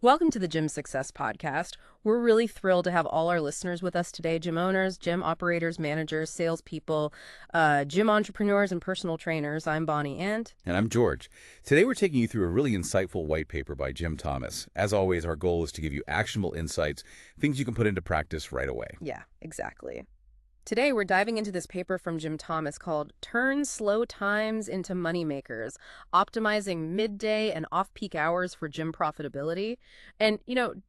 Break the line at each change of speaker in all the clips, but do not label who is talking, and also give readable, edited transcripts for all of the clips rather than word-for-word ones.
Welcome to the Gym Success Podcast. We're really thrilled to have all our listeners with us today, gym owners, gym operators, managers, salespeople, gym entrepreneurs, and personal trainers. I'm Bonnie and
And I'm George. Today we're taking you through a really insightful white paper by Jim Thomas. As always, our goal is to give you actionable insights, things you can put into practice right away.
yeah, exactly. Today we're diving into this paper from Jim Thomas called Turn Slow Times into Moneymakers, Optimizing Midday and Off-Peak Hours for Gym Profitability. And,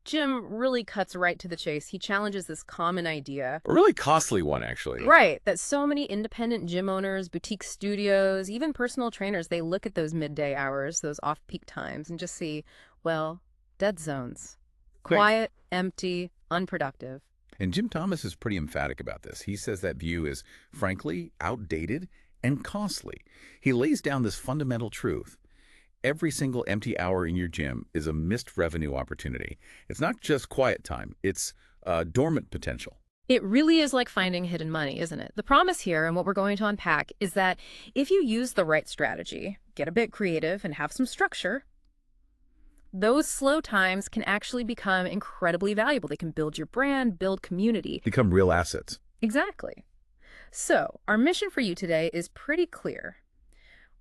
Jim really cuts right to the chase. He challenges this common idea.
A really costly one, actually.
Right, that so many independent gym owners, boutique studios, even personal trainers, they look at those midday hours, those off-peak times, and just see, well, dead zones.
Quick.
Quiet, empty, unproductive.
And Jim Thomas is pretty emphatic about this. He says that view is, frankly, outdated and costly. He lays down this fundamental truth. Every single empty hour in your gym is a missed revenue opportunity. It's not just quiet time. It's dormant potential.
It really is like finding hidden money, isn't it? The promise here, and what we're going to unpack, is that if you use the right strategy, get a bit creative, and have some structure, those slow times can actually become incredibly valuable. They can build your brand, build community.
Become real assets.
Exactly. So, our mission for you today is pretty clear.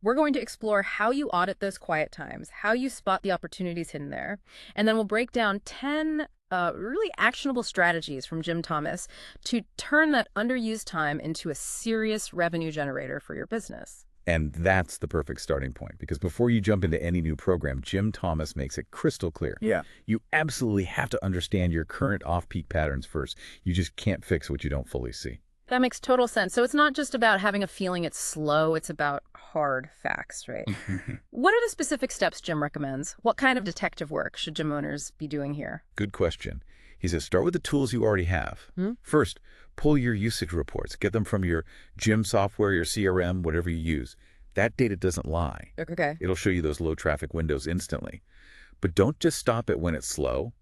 We're going to explore how you audit those quiet times, how you spot the opportunities hidden there, and then we'll break down 10 really actionable strategies from Jim Thomas to turn that underused time into a serious revenue generator for your business.
And that's the perfect starting point, because before you jump into any new program, Jim Thomas makes it crystal clear.
Yeah.
You absolutely have to understand your current off-peak patterns first. You just can't fix what you don't fully see.
That makes total sense. So it's not just about having a feeling it's slow, it's about hard facts, right? What are the specific steps Jim recommends? What kind of detective work should gym owners be doing here?
Good question. He says start with the tools you already have. First, pull your usage reports. Get them from your gym software, your CRM, whatever you use. That data doesn't lie.
Okay.
It'll show you those low traffic windows instantly. But don't just stop it when it's slow.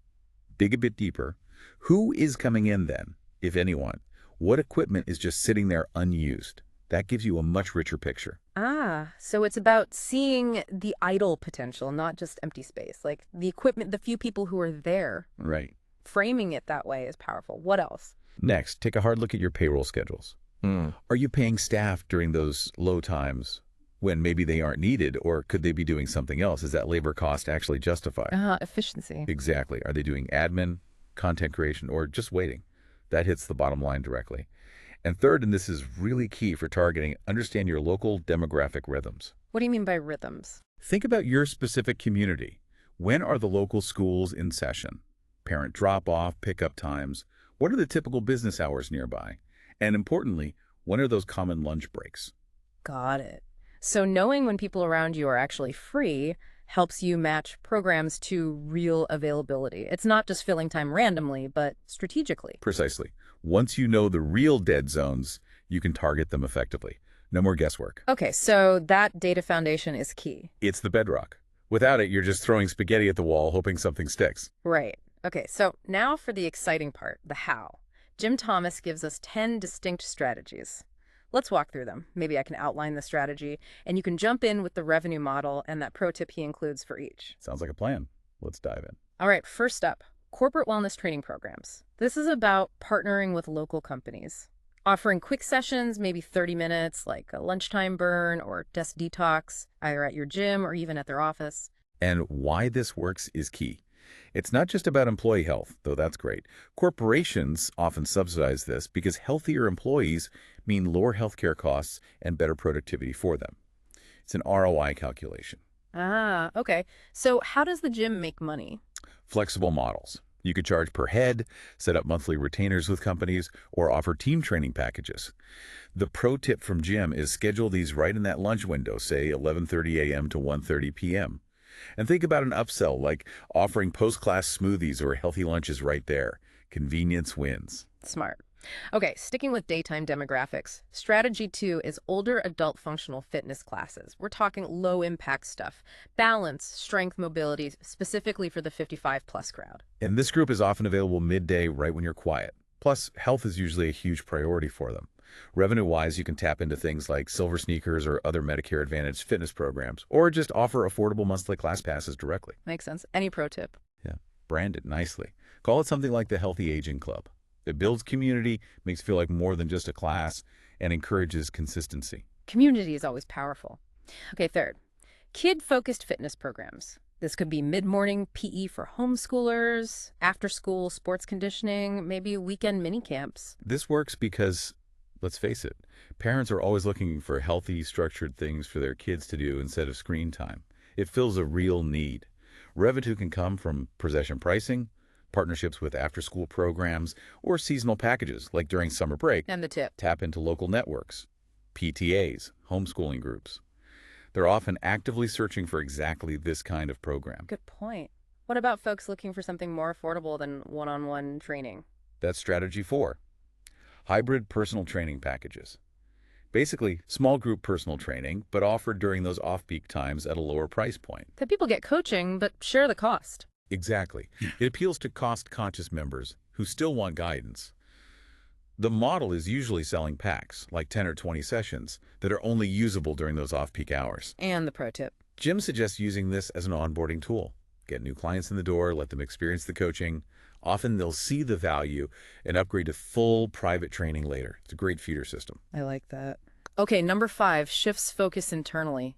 Dig a bit deeper. Who is coming in then, if anyone? What equipment is just sitting there unused? That gives you a much richer picture.
Ah, so it's about seeing the idle potential, not just empty space. Like the equipment, the few people who are there.
Right.
Framing it that way is powerful. What else?
Next, take a hard look at your payroll schedules. Are you paying staff during those low times when maybe they aren't needed, or could they be doing something else? Is that labor cost actually justified?
Efficiency.
Exactly. Are they doing admin, content creation, or just waiting? That hits the bottom line directly. And third, and this is really key for targeting, understand your local demographic rhythms.
What do you mean by rhythms?
Think about your specific community. When are the local schools in session? Parent drop-off, pickup times. What are the typical business hours nearby? And importantly, when are those common lunch breaks?
Got it. So knowing when people around you are actually free helps you match programs to real availability. It's not just filling time randomly, but strategically.
Precisely. Once you know the real dead zones, you can target them effectively. No more guesswork.
Okay, so that data foundation is key.
It's the bedrock. Without it, you're just throwing spaghetti at the wall, hoping something sticks.
Right. Okay, so now for the exciting part, the how. Jim Thomas gives us 10 distinct strategies. Let's walk through them. Maybe I can outline the strategy, and you can jump in with the revenue model and that pro tip he includes for each.
Sounds like a plan. Let's dive in.
All right, first up, corporate wellness training programs. This is about partnering with local companies, offering quick sessions, maybe 30 minutes, like a lunchtime burn or desk detox, either at your gym or even at their office.
And why this works is key. It's not just about employee health, though that's great. Corporations often subsidize this because healthier employees mean lower healthcare costs and better productivity for them. It's an ROI calculation.
Ah, okay. So how does the gym make money?
Flexible models. You could charge per head, set up monthly retainers with companies, or offer team training packages. The pro tip from Jim is schedule these right in that lunch window, say 11:30 a.m. to 1:30 p.m. And think about an upsell like offering post-class smoothies or healthy lunches right there. Convenience wins.
Smart. Okay, sticking with daytime demographics, strategy 2 is older adult functional fitness classes. We're talking low-impact stuff. Balance, strength, mobility, specifically for the 55-plus crowd.
And this group is often available midday right when you're quiet. Plus, health is usually a huge priority for them. Revenue-wise, you can tap into things like Silver Sneakers or other Medicare Advantage fitness programs, or just offer affordable monthly class passes directly.
Makes sense. Any pro tip?
Yeah. Brand it nicely. Call it something like the Healthy Aging Club. It builds community, makes it feel like more than just a class, and encourages consistency.
Community is always powerful. Okay, third, kid-focused fitness programs. This could be mid-morning PE for homeschoolers, after-school sports conditioning, maybe weekend mini camps.
This works because, let's face it, parents are always looking for healthy, structured things for their kids to do instead of screen time. It fills a real need. Revenue can come from possession pricing, partnerships with after-school programs, or seasonal packages, like during summer break.
And the tip.
Tap into local networks, PTAs, homeschooling groups. They're often actively searching for exactly this kind of program.
Good point. What about folks looking for something more affordable than one-on-one training?
That's strategy 4. Hybrid personal training packages. Basically, small group personal training, but offered during those off-peak times at a lower price point.
That people get coaching, but share the cost.
Exactly. It appeals to cost-conscious members who still want guidance. The model is usually selling packs, like 10 or 20 sessions, that are only usable during those off-peak hours.
And the pro tip.
Jim suggests using this as an onboarding tool. Get new clients in the door, let them experience the coaching. Often they'll see the value and upgrade to full private training later. It's a great feeder system.
I like that. Okay, number 5, shifts focus internally.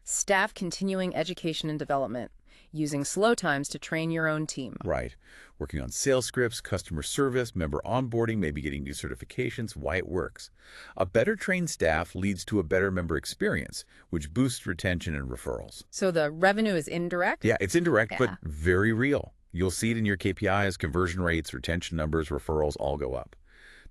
Staff continuing education and development, using slow times to train your own team.
Right. Working on sales scripts, customer service, member onboarding, maybe getting new certifications, why it works. A better trained staff leads to a better member experience, which boosts retention and referrals.
So the revenue is indirect?
Yeah, it's indirect, but
Yeah.
very real. You'll see it in your KPIs, conversion rates, retention numbers, referrals all go up.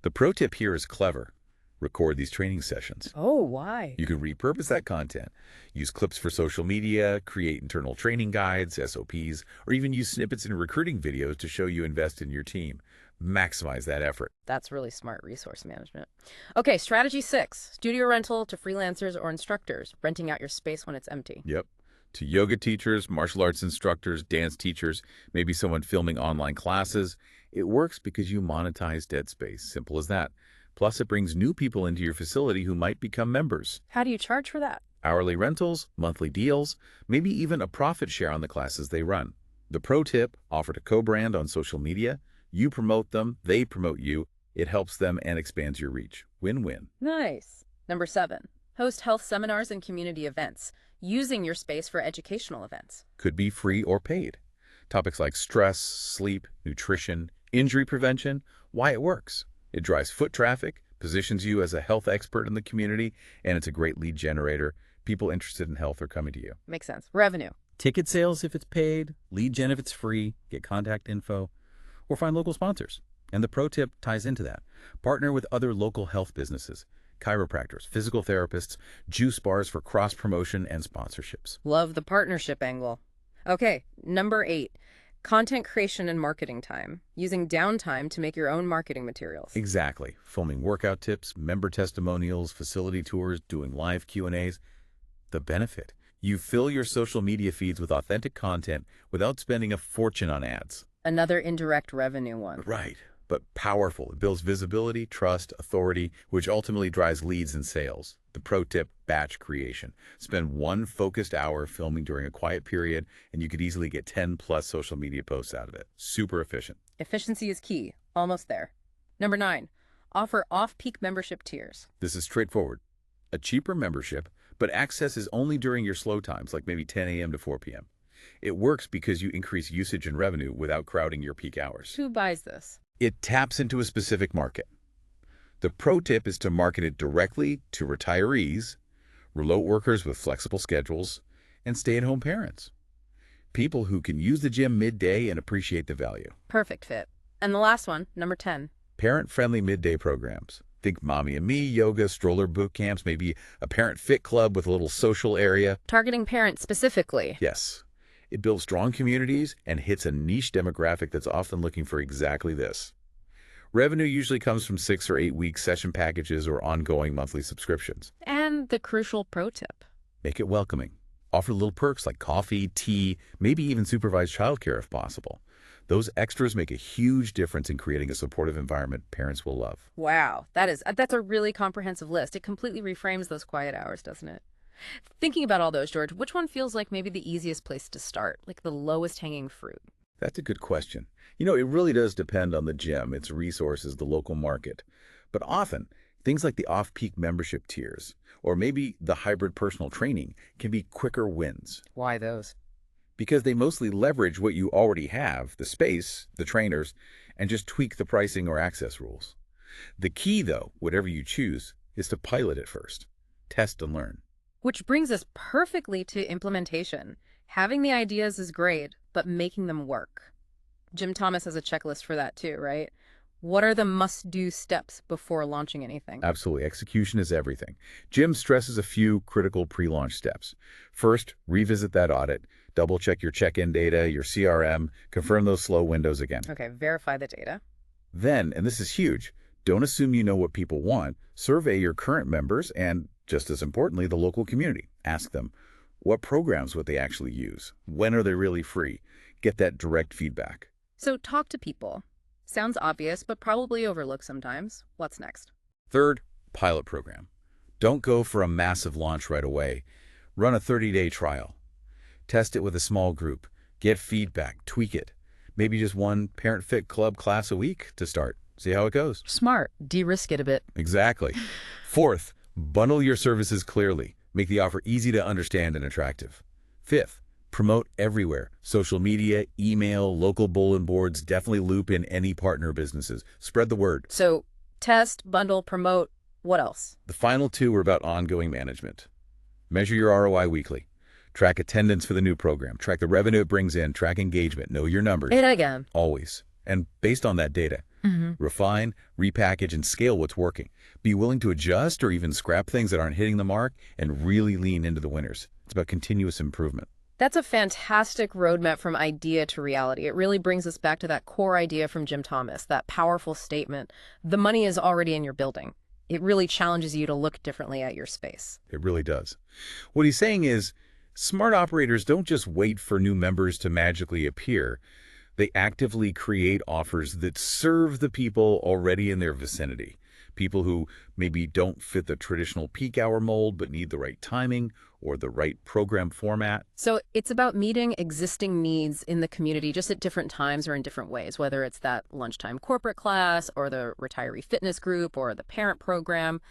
The pro tip here is clever. Record these training sessions.
Oh, why?
You can repurpose that content, use clips for social media, create internal training guides, SOPs, or even use snippets in recruiting videos to show you invest in your team. Maximize that effort.
That's really smart resource management. Okay, strategy 6, studio rental to freelancers or instructors, renting out your space when it's empty.
Yep. To yoga teachers, martial arts instructors, dance teachers, maybe someone filming online classes. It works because you monetize dead space. Simple as that. Plus, it brings new people into your facility who might become members.
How do you charge for that?
Hourly rentals, monthly deals, maybe even a profit share on the classes they run. The pro tip, offer to co-brand on social media. You promote them, they promote you. It helps them and expands your reach. Win-win.
Nice. Number 7, host health seminars and community events, using your space for educational events.
Could be free or paid. Topics like stress, sleep, nutrition, injury prevention, why it works. It drives foot traffic, positions you as a health expert in the community, and it's a great lead generator. People interested in health are coming to you.
Makes sense. Revenue.
Ticket sales if it's paid, lead gen if it's free, get contact info, or find local sponsors. And the pro tip ties into that. Partner with other local health businesses, chiropractors, physical therapists, juice bars for cross-promotion and sponsorships.
Love the partnership angle. Okay, number 8, content creation and marketing time, using downtime to make your own marketing materials.
Exactly. Filming workout tips, member testimonials, facility tours, doing live Q&As. The benefit. You fill your social media feeds with authentic content without spending a fortune on ads.
Another indirect revenue one.
Right, but powerful. It builds visibility, trust, authority, which ultimately drives leads and sales. The pro tip, batch creation. Spend one focused hour filming during a quiet period, and you could easily get 10 plus social media posts out of it. Super efficient.
Efficiency is key. Almost there. Number 9, offer off-peak membership tiers.
This is straightforward. A cheaper membership, but access is only during your slow times, like maybe 10 a.m. to 4 p.m. It works because you increase usage and revenue without crowding your peak hours.
Who buys this?
It taps into a specific market. The pro tip is to market it directly to retirees, remote workers with flexible schedules, and stay-at-home parents. People who can use the gym midday and appreciate the value.
Perfect fit. And the last one, number 10.
Parent-friendly midday programs. Think Mommy and Me, yoga, stroller boot camps, maybe a parent fit club with a little social area.
Targeting parents specifically.
Yes. It builds strong communities and hits a niche demographic that's often looking for exactly this. Revenue usually comes from 6 or 8 week session packages or ongoing monthly subscriptions.
And the crucial pro tip.
Make it welcoming. Offer little perks like coffee, tea, maybe even supervised childcare if possible. Those extras make a huge difference in creating a supportive environment parents will love.
Wow, that's a really comprehensive list. It completely reframes those quiet hours, doesn't it? Thinking about all those, George, which one feels like maybe the easiest place to start, like the lowest hanging fruit?
That's a good question. It really does depend on the gym, its resources, the local market. But often, things like the off-peak membership tiers, or maybe the hybrid personal training, can be quicker wins
Why those?
because they mostly leverage what you already have, the space, the trainers, and just tweak the pricing or access rules. The key, though, whatever you choose, is to pilot it first. Test and learn.
Which brings us perfectly to implementation. Having the ideas is great, but making them work. Jim Thomas has a checklist for that too, right? What are the must-do steps before launching anything?
Absolutely. Execution is everything. Jim stresses a few critical pre-launch steps. First, revisit that audit. Double-check your check-in data, your CRM, confirm those slow windows again.
Okay, verify the data.
Then, and this is huge, don't assume you know what people want. Survey your current members and, just as importantly, the local community. Ask them, what programs would they actually use? When are they really free? Get that direct feedback.
So talk to people. Sounds obvious, but probably overlooked sometimes. What's next?
Third, pilot program. Don't go for a massive launch right away. Run a 30-day trial. Test it with a small group. Get feedback. Tweak it. Maybe just one Parent Fit Club class a week to start. See how it goes.
Smart. De-risk it a bit.
Exactly. Fourth, bundle your services clearly. Make the offer easy to understand and attractive. Fifth, promote everywhere. Social media, email, local bulletin boards, definitely loop in any partner businesses. Spread the word.
So test, bundle, promote. What else?
The final two are about ongoing management. Measure your ROI weekly. Track attendance for the new program. Track the revenue it brings in. Track engagement. Know your numbers.
It again.
Always. And based on that data, refine, repackage, and scale what's working. Be willing to adjust or even scrap things that aren't hitting the mark and really lean into the winners. It's about continuous improvement.
That's a fantastic roadmap from idea to reality. It really brings us back to that core idea from Jim Thomas, that powerful statement, the money is already in your building. It really challenges you to look differently at your space.
It really does. What he's saying is, smart operators don't just wait for new members to magically appear. They actively create offers that serve the people already in their vicinity. People who maybe don't fit the traditional peak hour mold but need the right timing or the right program format.
So it's about meeting existing needs in the community just at different times or in different ways, whether it's that lunchtime corporate class or the retiree fitness group or the parent program.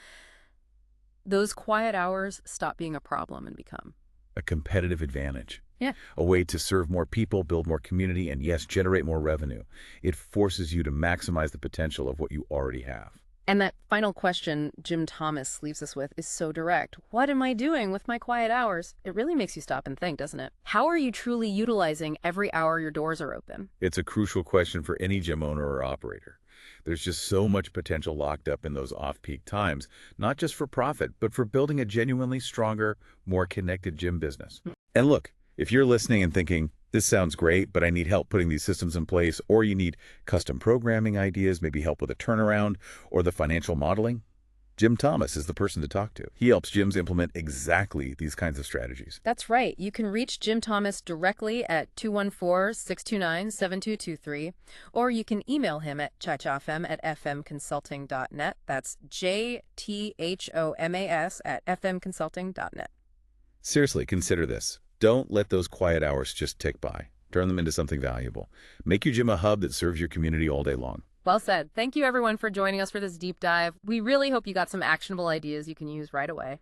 Those quiet hours stop being a problem and become
A competitive advantage.
Yeah.
A way to serve more people, build more community, and yes, generate more revenue. It forces you to maximize the potential of what you already have.
And that final question Jim Thomas leaves us with is so direct. What am I doing with my quiet hours? It really makes you stop and think, doesn't it? How are you truly utilizing every hour your doors are open?
It's a crucial question for any gym owner or operator. There's just so much potential locked up in those off-peak times, not just for profit, but for building a genuinely stronger, more connected gym business. And look, if you're listening and thinking, this sounds great, but I need help putting these systems in place, or you need custom programming ideas, maybe help with a turnaround, or the financial modeling, Jim Thomas is the person to talk to. He helps gyms implement exactly these kinds of strategies.
That's right. You can reach Jim Thomas directly at 214-629-7223, or you can email him at chachofm@fmconsulting.net. That's jthomas at fmconsulting.net.
Seriously, consider this. Don't let those quiet hours just tick by. Turn them into something valuable. Make your gym a hub that serves your community all day long.
Well said. Thank you, everyone, for joining us for this deep dive. We really hope you got some actionable ideas you can use right away.